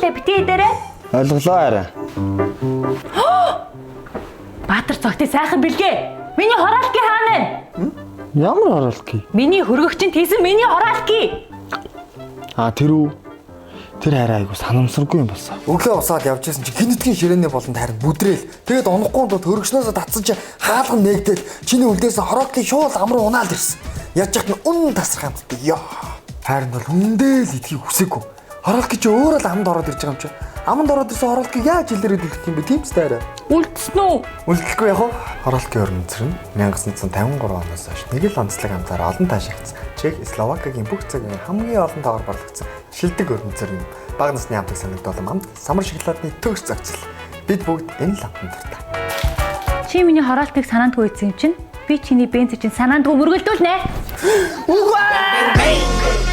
дээ битгий дээрээ. Ойлголоо арай. Баатар цогтыг сайхан бэлгээ. Миний хороолтгийн хаана вэ? Ямар оролтгий? Миний хөргөгчин тийсэн миний хороолтгийн. Тэр үү? Тэр хараа айгу санамсаргүй юм болсон. Өглөө усаад явж исэн чи гинэтгийн ширээний болонд харин бүдрээл. Тэгээд онохгүй дот хөргөчнөөсөө татсан чи хаалган нээгдээд чиний үлдээс хороолтгийн шуул амруу унаал ирсэн. Яаж яхад нь унн тасрах юм бэ? Яа. Харин бол хүндээ л идхийг хүсээгүй. Хороолт чи өөрөө л амд ороод ирж байгаа юм чи. Амд ороод ирсэн хороолтыг яаж илэрээд үлдэх юм бэ? Тийм ч таараа. Үлдсэн үү? Үлдэхгүй яг уу. Хороолтын өрн цэр нь 1953 оноос хойш нэг л онцлог амтаар олон таашаагдсан. Чех, Словакийн бүх цагийн хамгийн олон товар борлогдсон шилдэг өрн цэр юм. Бага насны амтыг санагдвал амд самар шоколадны төгс зохицол. Бид бүгд энэ л амтанд дуртай. Чи миний хороолтыг санаандгүй ийсэн юм чинь би чиний бенз чинь санаандгүй мөргөлдүүлнэ. Үгүй ээ.